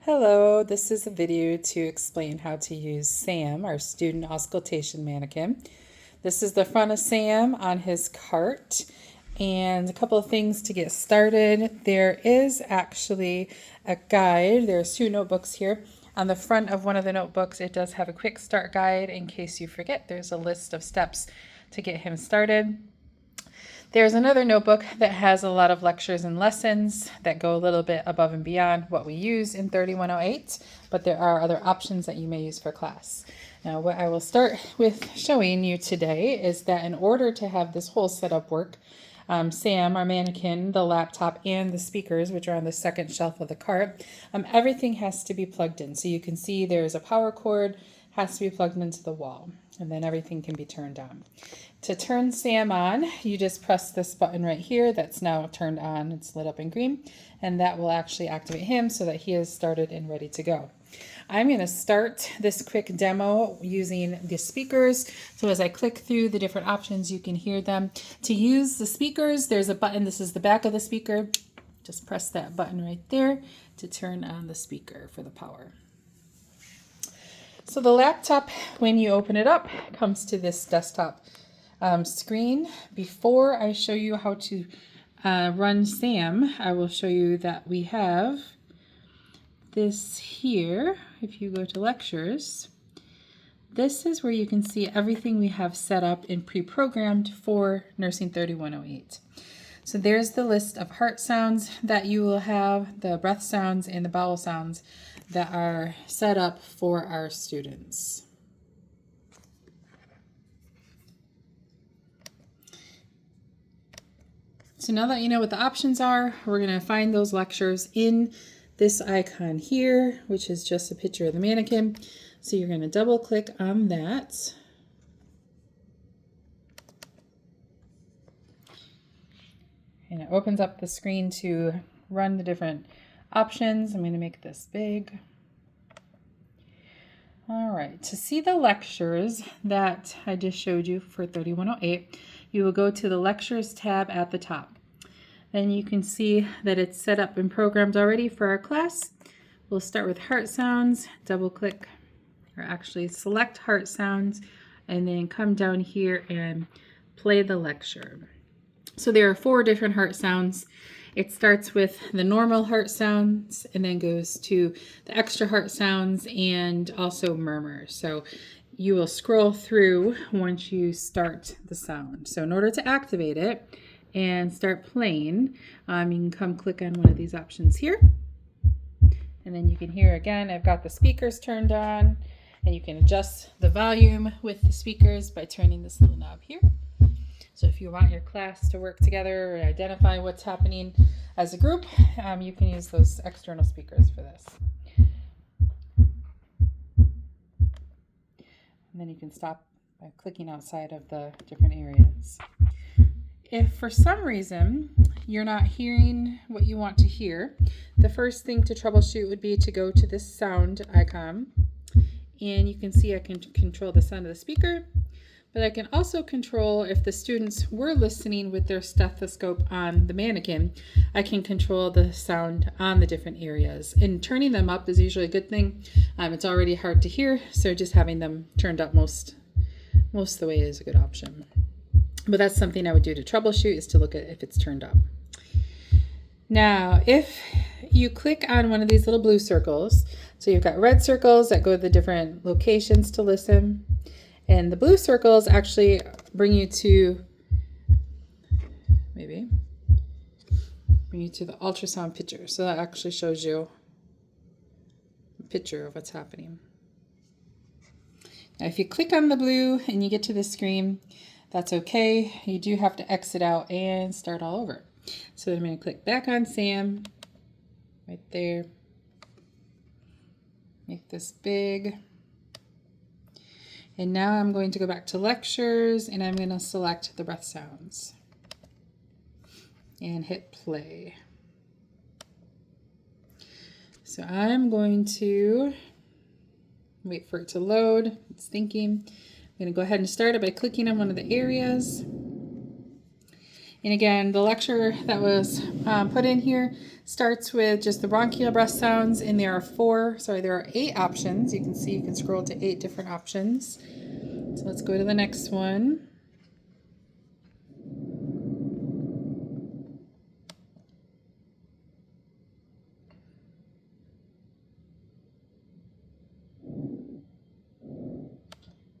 Hello, this is a video to explain how to use Sam, our student auscultation mannequin. This is the front of Sam on his cart, and a couple of things to get started. There is actually a guide. There's two notebooks here. On the front of one of the notebooks, it does have a quick start guide in case you forget. There's a list of steps to get him started. There's another notebook that has a lot of lectures and lessons that go a little bit above and beyond what we use in 3108, but there are other options that you may use for class. Now, what I will start with showing you today is that in order to have this whole setup work, Sam, our mannequin, the laptop, and the speakers, which are on the second shelf of the cart, everything has to be plugged in. So you can see there's a power cord, has to be plugged into the wall, and then everything can be turned on. To turn Sam on, you just press this button right here that's now turned on. It's lit up in green, and that will actually activate him so that he is started and ready to go. I'm going to start this quick demo using the speakers. So as I click through the different options, you can hear them. To use the speakers, there's a button. This is the back of the speaker. Just press that button right there to turn on the speaker for the power. So the laptop, when you open it up, comes to this desktop screen. Before I show you how to run Sam, I will show you that we have this here. If you go to lectures, this is where you can see everything we have set up and pre-programmed for Nursing 3108. So there's the list of heart sounds that you will have, the breath sounds and the bowel sounds that are set up for our students. So now that you know what the options are, we're going to find those lectures in this icon here, which is just a picture of the mannequin. So you're going to double click on that. And it opens up the screen to run the different options. I'm going to make this big. All right, to see the lectures that I just showed you for 3108, you will go to the lectures tab at the top. Then you can see that it's set up and programmed already for our class. We'll start with heart sounds, double click, or actually select heart sounds, and then come down here and play the lecture. So there are 4 different heart sounds. It starts with the normal heart sounds and then goes to the extra heart sounds and also murmurs. So you will scroll through once you start the sound. So in order to activate it and start playing, you can come click on one of these options here. And then you can hear again, I've got the speakers turned on, and you can adjust the volume with the speakers by turning this little knob here. So if you want your class to work together or identify what's happening as a group, you can use those external speakers for this. And then you can stop by clicking outside of the different areas. If for some reason you're not hearing what you want to hear, the first thing to troubleshoot would be to go to this sound icon. And you can see I can control the sound of the speaker. But I can also control, if the students were listening with their stethoscope on the mannequin, I can control the sound on the different areas. And turning them up is usually a good thing. It's already hard to hear, so just having them turned up most of the way is a good option. But that's something I would do to troubleshoot, is to look at if it's turned up. Now, if you click on one of these little blue circles, so you've got red circles that go to the different locations to listen. And the blue circles actually bring you to the ultrasound picture. So that actually shows you a picture of what's happening. Now, if you click on the blue and you get to the screen, that's okay. You do have to exit out and start all over. So I'm going to click back on Sam right there. Make this big. And now I'm going to go back to lectures, and I'm going to select the breath sounds and hit play. So I'm going to wait for it to load. It's thinking. I'm going to go ahead and start it by clicking on one of the areas. And again, the lecture that was put in here starts with just the bronchial breath sounds, and there are 8 options. You can see you can scroll to 8 different options. So let's go to the next one.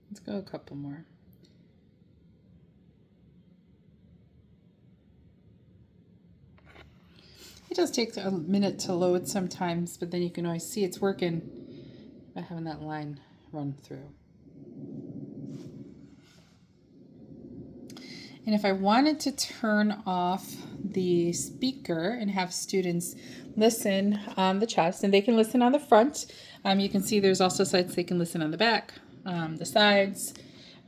Let's go a couple more. It does take a minute to load sometimes, but then you can always see it's working by having that line run through. And if I wanted to turn off the speaker and have students listen on the chest, and they can listen on the front, you can see there's also sites they can listen on the back, the sides.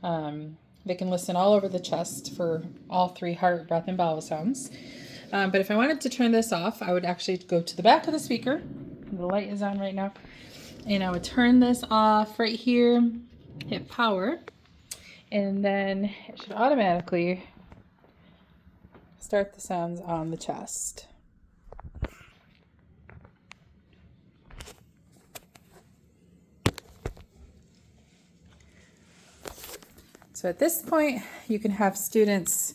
They can listen all over the chest for all 3 heart, breath, and bowel sounds. But if I wanted to turn this off, I would actually go to the back of the speaker. The light is on right now. And I would turn this off right here, hit power, and then it should automatically start the sounds on the chest. So at this point, you can have students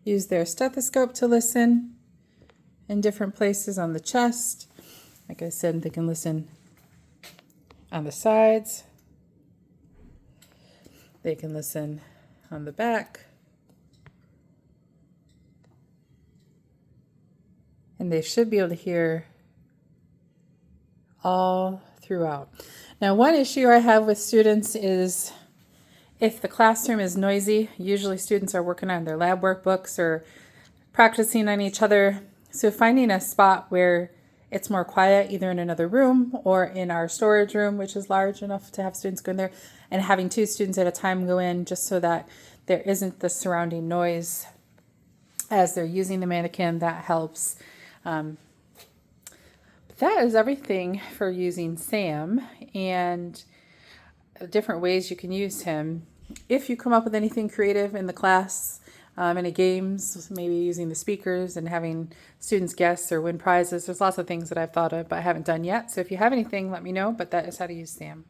use their stethoscope to listen in different places on the chest. Like I said, they can listen on the sides. They can listen on the back. And they should be able to hear all throughout. Now, one issue I have with students is if the classroom is noisy. Usually students are working on their lab workbooks or practicing on each other. So finding a spot where it's more quiet, either in another room or in our storage room, which is large enough to have students go in there, and having 2 students at a time go in just so that there isn't the surrounding noise as they're using the mannequin, that helps. But that is everything for using Sam and different ways you can use him. If you come up with anything creative in the class, any games, maybe using the speakers and having students guess or win prizes, there's lots of things that I've thought of but I haven't done yet. So if you have anything, let me know, but that is how to use Sam.